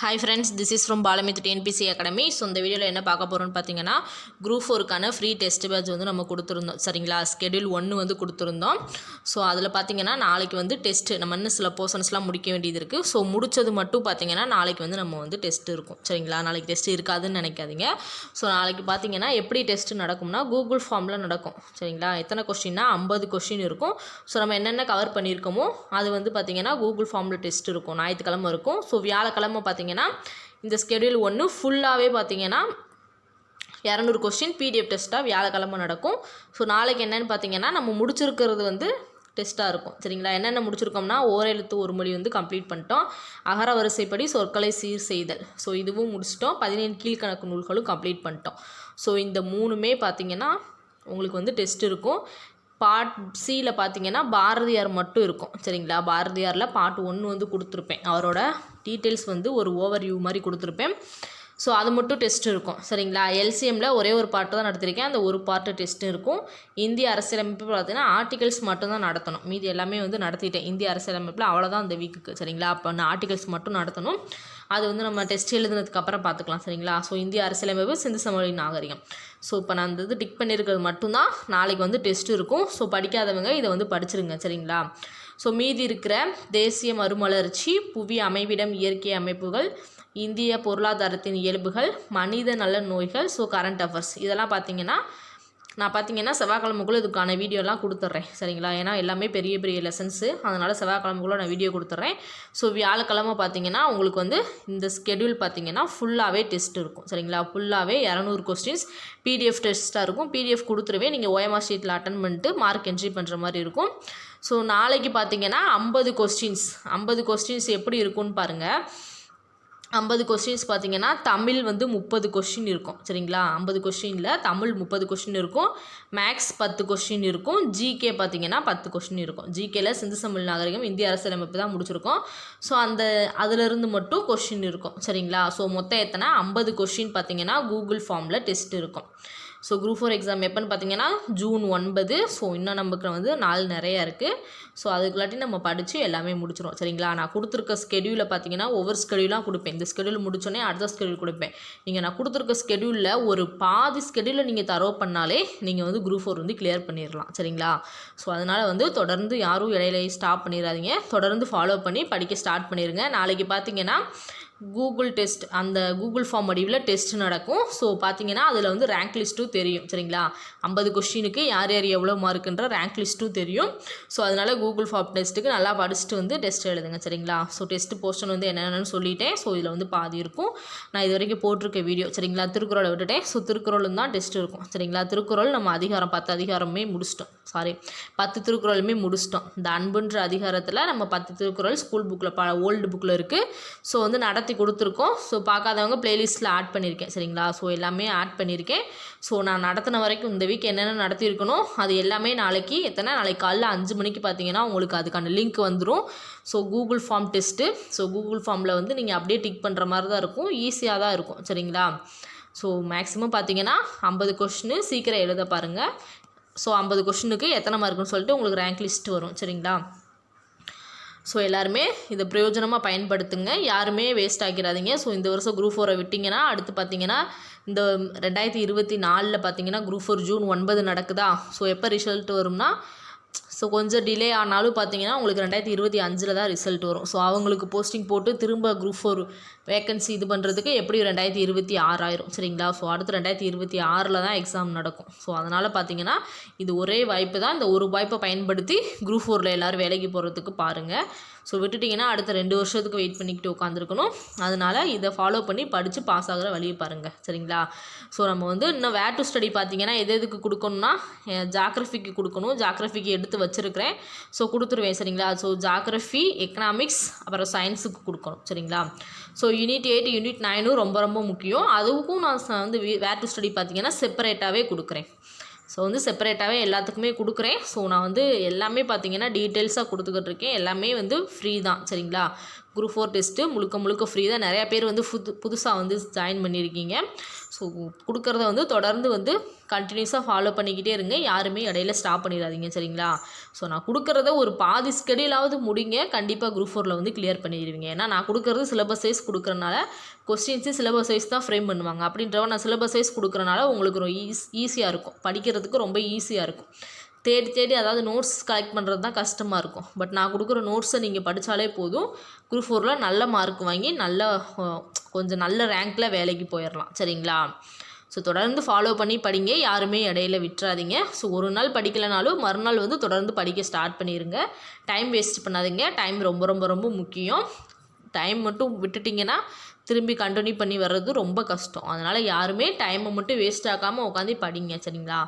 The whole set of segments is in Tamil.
Hi friends, this is from Balamith TNPC Academy. So இந்த வீடியோவில் என்ன பார்க்க போகிறோம்னு பார்த்தீங்கன்னா குரூப் 4க்கான ஃப்ரீ டெஸ்ட் பேட்ச் வந்து நம்ம கொடுத்துருந்தோம் சரிங்களா. ஸ்கெடியூல் 1 வந்து கொடுத்துருந்தோம். ஸோ அதில் பார்த்தீங்கன்னா நாளைக்கு வந்து டெஸ்ட்டு நம்ம இன்னும் சில போர்ஷன்ஸ்லாம் முடிக்க வேண்டியது இருக்குது. ஸோ முடித்தது மட்டும் பார்த்தீங்கன்னா நாளைக்கு வந்து நம்ம வந்து டெஸ்ட் இருக்கும் சரிங்களா. நாளைக்கு டெஸ்ட் இருக்காதுன்னு நினைக்காதீங்க. ஸோ நாளைக்கு பார்த்தீங்கன்னா எப்படி டெஸ்ட் நடக்கும்னா கூகுள் ஃபார்மில் நடக்கும் சரிங்களா. எத்தனை கொஸ்டின்னா 50 கொஸ்டின் இருக்கும். ஸோ நம்ம என்னென்ன கவர் பண்ணியிருக்கோமோ அது வந்து பார்த்தீங்கன்னா கூகுள் ஃபார்மில் டெஸ்ட் இருக்கும். ஞாயிற்றுக்கிழமை இருக்கும். ஸோ வியாழக்கிழமை பார்த்தீங்கன்னா இந்த ஸ்கெடியூல் 1 ஃபுல்லாகவே பார்த்தீங்கன்னா 200 கொஸ்டின் பிடிஎஃப் டெஸ்ட்டாக வியாழக்கிழமை நடக்கும். ஸோ நாளைக்கு என்னென்னு பார்த்தீங்கன்னா நம்ம முடிச்சிருக்கிறது வந்து டெஸ்ட்டாக இருக்கும் சரிங்களா. என்னென்ன முடிச்சிருக்கோம்னா ஓரெழுத்து ஒரு மொழி வந்து கம்ப்ளீட் பண்ணிட்டோம். அகர வரிசைப்படி சொற்களை சீர் செய்தல் ஸோ இதுவும் முடிச்சிட்டோம். 17 கீழ்கணக்கு நூல்களும் கம்ப்ளீட் பண்ணிட்டோம். ஸோ இந்த மூணுமே பார்த்தீங்கன்னா உங்களுக்கு வந்து டெஸ்ட் இருக்கும். பார்ட் சியில் பார்த்தீங்கன்னா பாரதியார் மட்டும் இருக்கும் சரிங்களா. பாரதியாரில் பார்ட் 1 வந்து கொடுத்துருப்பேன். அவரோட டீட்டெயில்ஸ் வந்து ஒரு ஓவர்வியூ மாதிரி கொடுத்துருப்பேன். ஸோ அது மட்டும் டெஸ்ட் இருக்கும் சரிங்களா. எல்சிஎம்மில் ஒரே ஒரு பார்ட்டு தான் நடத்திருக்கேன். அந்த ஒரு பார்ட்டு டெஸ்ட் இருக்கும். இந்திய அரசியலமைப்பு பார்த்தீங்கன்னா ஆர்டிகல்ஸ் மட்டும் தான் நடத்தணும். மீதி எல்லாமே வந்து நடத்திட்டேன். இந்திய அரசியலமைப்பில் அவ்வளோதான் அந்த வீக்குக்கு சரிங்களா. அப்போ நான் ஆர்டிகல்ஸ் மட்டும் நடத்தணும். அது வந்து நம்ம டெஸ்ட் எழுதுனதுக்கப்புறம் பார்த்துக்கலாம் சரிங்களா. ஸோ இந்திய அரசியலமைப்பு சிந்து சமவெளி நாகரிகம். ஸோ இப்போ நான் அந்த இது டிக் பண்ணியிருக்கிறது மட்டும்தான் நாளைக்கு வந்து டெஸ்ட் இருக்கும். ஸோ படிக்காதவங்க இதை வந்து படிச்சிருங்க சரிங்களா. ஸோ மீதி இருக்கிற தேசிய மறுமலர்ச்சி, புவி அமைவிடம், இயற்கை அமைப்புகள், இந்திய பொருளாதாரத்தின் இயல்புகள், மனித நல நோய்கள், ஸோ கரண்ட் அஃபேர்ஸ் இதெல்லாம் பார்த்தீங்கன்னா நான் பார்த்தீங்கன்னா செவ்வாய்க்கிழமைக்குள்ளே இதுக்கான வீடியோலாம் கொடுத்துட்றேன் சரிங்களா. ஏன்னா எல்லாமே பெரிய பெரிய லெசன்ஸு, அதனால் செவ்வாய்க்கிழமைக்குள்ளே நான் வீடியோ கொடுத்துட்றேன். ஸோ வியாழக்கிழமை பார்த்தீங்கன்னா உங்களுக்கு வந்து இந்த ஸ்கெடியூல் பார்த்தீங்கன்னா ஃபுல்லாகவே டெஸ்ட் இருக்கும் சரிங்களா. ஃபுல்லாகவே 200 கொஸ்டின்ஸ் பிடிஎஃப் டெஸ்ட்டாக இருக்கும். பிடிஎஃப் கொடுத்துருவேன். நீங்கள் ஓஎம்ஆர் ஷீட்டில் அட்டன் பண்ணிட்டு மார்க் என்ட்ரி பண்ணுற மாதிரி இருக்கும். ஸோ நாளைக்கு பார்த்தீங்கன்னா 50 கொஸ்டின்ஸ் எப்படி இருக்குன்னு பாருங்கள். 50 கொஸ்டின்ஸ் பார்த்தீங்கன்னா தமிழ் வந்து 30 கொஸ்டின் இருக்கும் சரிங்களா. 50 கொஸ்டினில் தமிழ் 30 கொஸ்டின் இருக்கும். மேக்ஸ் 10 கொஸ்டின் இருக்கும். ஜிகே பார்த்தீங்கன்னா 10 கொஸ்டின் இருக்கும். ஜிகேல சிந்து சமவெளி நாகரிகம், இந்திய அரசியலமைப்பு தான் முடிச்சிருக்கோம். ஸோ அதிலிருந்து மட்டும் கொஸ்டின் இருக்கும் சரிங்களா. ஸோ மொத்தம் எத்தனை 50 கொஸ்டின் பார்த்தீங்கன்னா கூகுள் ஃபார்மில் டெஸ்ட் இருக்கும். ஸோ குரூப் 4 எக்ஸாம் எப்போன்னு பார்த்தீங்கன்னா ஜூன் 9. ஸோ இன்னும் நமக்கு வந்து நாள் நிறையா இருக்குது. ஸோ அதுக்குள்ளாட்டி நம்ம படித்து எல்லாமே முடிச்சிடும் சரிங்களா. நான் கொடுத்துருக்க ஸ்கெடியூலில் பார்த்தீங்கன்னா ஒவ்வொரு ஸ்கெடியூலாக கொடுப்பேன். இந்த ஸ்கெடியூல் முடிச்சோடனே அடுத்த ஸ்கெடியூல் கொடுப்பேன். நீங்கள் நான் கொடுத்துருக்க ஸ்கெடியூலில் ஒரு பாதி ஸ்கெடியூலில் நீங்கள் தரவு பண்ணாலே நீங்கள் வந்து குரூப் 4 வந்து கிளியர் பண்ணிடலாம் சரிங்களா. ஸோ அதனால் வந்து தொடர்ந்து யாரும் இடையில ஸ்டாப் பண்ணிடாதீங்க. தொடர்ந்து ஃபாலோ பண்ணி படிக்க ஸ்டார்ட் பண்ணிடுங்க. நாளைக்கு பார்த்தீங்கன்னா கூகுள் டெஸ்ட் அந்த கூகுள் ஃபார்ம் வடிவில் டெஸ்ட் நடக்கும். ஸோ பார்த்தீங்கன்னா அதில் வந்து ரேங்க் லிஸ்ட்டும் தெரியும் சரிங்களா. 50 கொஸ்டினுக்கு யார் யார் எவ்வளோ மார்க்குன்ற ரேங்க் லிஸ்ட்டும் தெரியும். ஸோ அதனால் கூகுள் ஃபார்ம் டெஸ்ட்டுக்கு நல்லா படிச்சுட்டு வந்து டெஸ்ட் எழுதுங்க சரிங்களா. ஸோ டெஸ்ட் போர்ஷன் வந்து என்னென்னு சொல்லிட்டேன். ஸோ இதில் வந்து பாதி இருக்கும். நான் இது வரைக்கும் போட்டிருக்க வீடியோ சரிங்களா. திருக்குறளை விட்டுட்டேன். ஸோ திருக்குறளும் தான் டெஸ்ட் இருக்கும் சரிங்களா. திருக்குறள் நம்ம 10 அதிகாரமே முடிச்சிட்டோம். 10 திருக்குறளுமே முடிச்சிட்டோம். இந்த அன்புன்ற அதிகாரத்தில் நம்ம 10 திருக்குறள் ஸ்கூல் புக்கில் ஓல்டு புக்கில் இருக்குது. ஸோ வந்து நடத்தி கொடுத்துருக்கோம். ஸோ பார்க்காதவங்க பிளேலிஸ்ட்டில் ஆட் பண்ணியிருக்கேன் சரிங்களா. ஸோ எல்லாமே ஆட் பண்ணியிருக்கேன். ஸோ நான் நடத்தின வரைக்கும் இந்த வீக் என்னென்ன நடத்தியிருக்கணும் அது எல்லாமே நாளைக்கு காலைல 5 மணிக்கு பார்த்தீங்கன்னா உங்களுக்கு அதுக்கான லிங்க் வந்துடும். So Google form test. So Google ஃபார்மில் வந்து நீங்கள் அப்படியே டிக் பண்ணுற மாதிரி தான் இருக்கும். ஈஸியாக தான் இருக்கும் சரிங்களா. ஸோ மேக்ஸிமம் பார்த்தீங்கன்னா 50 கொஸ்டின் சீக்கிரம் எழுத பாருங்கள். ஸோ 50 கொஸ்டினுக்கு எத்தனை மார்க்குன்னு சொல்லிட்டு உங்களுக்கு ரேங்க் லிஸ்ட் வரும் சரிங்களா. ஸோ எல்லாருமே இதை பிரயோஜனமாக பயன்படுத்துங்க. யாருமே வேஸ்ட் ஆக்கிடாதீங்க. ஸோ இந்த வருஷம் குரூப் 4 விட்டிங்கன்னா அடுத்து பார்த்தீங்கன்னா இந்த 2024 பார்த்தீங்கன்னா குரூப் 4 ஜூன் 9 நடக்குதா. ஸோ எப்போ ரிசல்ட் வரும்னா ஸோ கொஞ்சம் டிலே ஆனாலும் பார்த்தீங்கன்னா உங்களுக்கு 2025 தான் ரிசல்ட் வரும். ஸோ அவங்களுக்கு போஸ்டிங் போட்டு திரும்ப குரூப் 4 வேக்கன்சி இது பண்ணுறதுக்கு எப்படியும் 2026 ஆயிரும் சரிங்களா. ஸோ அடுத்து 2026 தான் எக்ஸாம் நடக்கும். ஸோ அதனால் பார்த்தீங்கன்னா இது ஒரே வாய்ப்பு தான். இந்த ஒரு வாய்ப்பை பயன்படுத்தி குரூப் 4 எல்லோரும் வேலைக்கு போகிறதுக்கு பாருங்கள். ஸோ விட்டுட்டிங்கன்னா அடுத்த 2 வருஷத்துக்கு வெயிட் பண்ணிக்கிட்டு உட்காந்துருக்கணும். அதனால் இதை ஃபாலோ பண்ணி படித்து பாஸ் ஆகிற வழியை பாருங்கள் சரிங்களா. ஸோ நம்ம வந்து இன்னும் வேர் டு ஸ்டடி பார்த்தீங்கன்னா எதுக்கு கொடுக்கணும்னா ஜாகிரஃபிக்கு கொடுக்கணும். ஜாகிரஃபிக்கு எடுத்து வச்சுருக்கிறேன். ஸோ கொடுத்துருவேன் சரிங்களா. ஸோ ஜாகிரஃபி, எக்கனாமிக்ஸ், அப்புறம் சயின்ஸுக்கு கொடுக்கணும் சரிங்களா. ஸோ யூனிட் 8 யூனிட் 9 ரொம்ப ரொம்ப முக்கியம். அதுக்கும் நான் வந்து வேர் டு ஸ்டடி பார்த்தீங்கன்னா செப்பரேட்டாகவே கொடுக்குறேன். ஸோ வந்து செப்பரேட்டாகவே எல்லாத்துக்குமே கொடுக்குறேன். ஸோ நான் வந்து எல்லாமே பார்த்தீங்கன்னா டீட்டெயில்ஸாக கொடுத்துக்கிட்டு இருக்கேன். எல்லாமே வந்து ஃப்ரீ தான் சரிங்களா. குரூப் 4 டெஸ்ட்டு முழுக்க ஃப்ரீ தான். நிறையா பேர் வந்து புதுசாக வந்து ஜாயின் பண்ணியிருக்கீங்க. ஸோ கொடுக்குறத வந்து தொடர்ந்து வந்து கண்டினியூஸாக ஃபாலோ பண்ணிக்கிட்டே இருங்க. யாருமே இடையில ஸ்டாப் பண்ணிடாதீங்க சரிங்களா. ஸோ நான் கொடுக்குறத ஒரு பாதி ஸ்கெடியூலாவது முடிங்க. கண்டிப்பாக குரூப் 4ல் வந்து கிளியர் பண்ணிடுவீங்க. ஏன்னா நான் கொடுக்குறது சிலபஸ் வைஸ் கொடுக்குறனால கொஸ்டின்ஸு சிலபஸ் வைஸ் தான் ஃப்ரேம் பண்ணுவாங்க. அப்படின்றவ நான் சிலபஸ் வைஸ் கொடுக்குறனால உங்களுக்கு ரொம்ப ஈஸியாக இருக்கும், படிக்கிறதுக்கு ரொம்ப ஈஸியாக இருக்கும். தேடி அதாவது நோட்ஸ் கலெக்ட் பண்ணுறது தான் கஷ்டமாக இருக்கும். பட் நான் கொடுக்குற நோட்ஸை நீங்கள் படித்தாலே போதும், குரூப் 4ல் நல்ல மார்க் வாங்கி கொஞ்சம் நல்ல ரேங்க்கில் வேலைக்கு போயிடலாம் சரிங்களா. ஸோ தொடர்ந்து ஃபாலோ பண்ணி படிங்க, யாருமே இடையில விட்டுறாதீங்க. ஸோ ஒரு நாள் படிக்கலைனாலும் மறுநாள் வந்து தொடர்ந்து படிக்க ஸ்டார்ட் பண்ணிடுங்க. டைம் வேஸ்ட் பண்ணாதீங்க. டைம் ரொம்ப முக்கியம். டைம் மட்டும் விட்டுட்டிங்கன்னா திரும்பி கண்டினியூ பண்ணி வர்றது ரொம்ப கஷ்டம். அதனால் யாருமே டைமை மட்டும் வேஸ்ட் ஆக்காமல் உட்காந்து படிங்க சரிங்களா.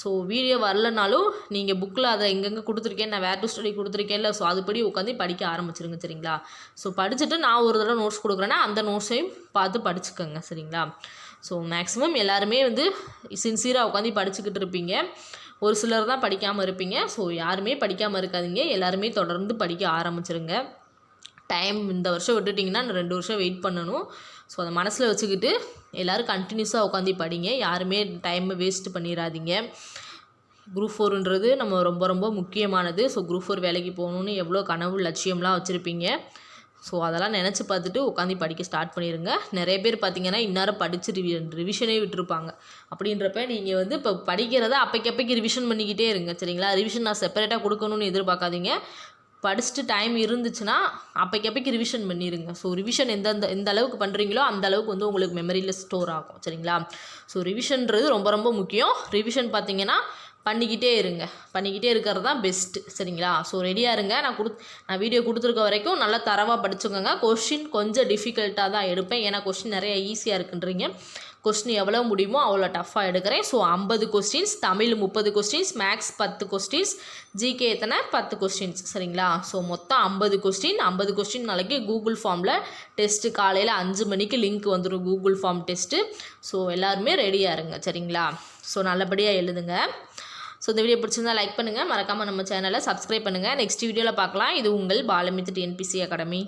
ஸோ வீடியோ வரலனாலும் நீங்கள் புக்கில் அதை எங்கெங்கே கொடுத்துருக்கேன், நான் வேர் டு ஸ்டடி கொடுத்துருக்கேன்ல, ஸோ அதுபடி உட்காந்து படிக்க ஆரம்பிச்சிருங்க சரிங்களா. ஸோ படிச்சுட்டு நான் ஒரு தடவை நோட்ஸ் கொடுக்குறேன்னா அந்த நோட்ஸையும் பார்த்து படிச்சுக்கோங்க சரிங்களா. ஸோ மேக்ஸிமம் எல்லாருமே வந்து சின்சியராக உட்காந்து படிச்சுக்கிட்டு இருப்பீங்க. ஒரு சிலர் தான் படிக்காமல் இருப்பீங்க. ஸோ யாருமே படிக்காமல் இருக்காதீங்க, எல்லாருமே தொடர்ந்து படிக்க ஆரம்பிச்சிருங்க. டைம் இந்த வருஷம் விட்டுட்டிங்கன்னா 2 வருஷம் வெயிட் பண்ணணும். ஸோ அதை மனசில் வச்சுக்கிட்டு எல்லோரும் கண்டினியூஸாக உட்காந்து படிங்க. யாருமே டைமை வேஸ்ட்டு பண்ணிடாதீங்க. குரூப் 4ன்றது நம்ம ரொம்ப முக்கியமானது. ஸோ குரூப் 4 வேலைக்கு போகணுன்னு எவ்வளோ கனவு லட்சியம்லாம் வச்சுருப்பீங்க. ஸோ அதெல்லாம் நினச்சி பார்த்துட்டு உட்காந்து படிக்க ஸ்டார்ட் பண்ணிடுங்க. நிறைய பேர் பார்த்திங்கன்னா இந்நேரம் படித்து ரிவிஷனே விட்டுருப்பாங்க. அப்படின்றப்ப நீங்கள் வந்து இப்போ படிக்கிறத அப்பைக்கு ரிவிஷன் பண்ணிக்கிட்டே இருங்க சரிங்களா. ரிவிஷன் நான் செப்பரேட்டாக கொடுக்கணுன்னு எதிர்பார்க்காதீங்க. படிச்சுட்டு டைம் இருந்துச்சுன்னா அப்பைக்கு ரிவிஷன் பண்ணிடுங்க. ஸோ ரிவிஷன் எந்த அளவுக்கு பண்ணுறீங்களோ அந்த அளவுக்கு வந்து உங்களுக்கு மெமரியில் ஸ்டோர் ஆகும் சரிங்களா. ஸோ ரிவிஷன்றது ரொம்ப முக்கியம். ரிவிஷன் பார்த்திங்கன்னா பண்ணிக்கிட்டே இருக்கிறது தான் பெஸ்ட்டு சரிங்களா. ஸோ ரெடியாக இருங்க. நான் வீடியோ கொடுத்துருக்க வரைக்கும் நல்லா தரவாக படிச்சுக்கோங்க. கொஸ்டின் கொஞ்சம் டிஃபிகல்ட்டாக தான் எடுப்பேன், ஏன்னா கொஸ்டின் நிறைய ஈஸியாக இருக்குன்றீங்க. கொஸ்டின் எவ்வளோ முடியுமோ அவ்வளோ டஃப்பாக எடுக்கிறேன். So 50 questions, Tamil 30 questions, maths 10 questions, GK எத்தனை 10 கொஸ்டின்ஸ் சரிங்களா. ஸோ மொத்தம் 50 கொஸ்டின் நாளைக்கு கூகுள் ஃபார்மில் டெஸ்ட்டு காலையில் 5 மணிக்கு லிங்க் வந்துடும், கூகுள் ஃபார்ம் டெஸ்ட்டு. ஸோ எல்லாருமே ரெடியாக இருங்க சரிங்களா. ஸோ நல்லபடியாக எழுதுங்க. ஸோ இந்த வீடியோ பிடிச்சிருந்தா லைக் பண்ணுங்கள், மறக்காமல் நம்ம சேனலை சப்ஸ்கிரைப் பண்ணுங்கள். நெக்ஸ்ட் வீடியோவில் பார்க்கலாம். இது உங்கள் பாலமித்து டிஎன்பிசி அகாடமி.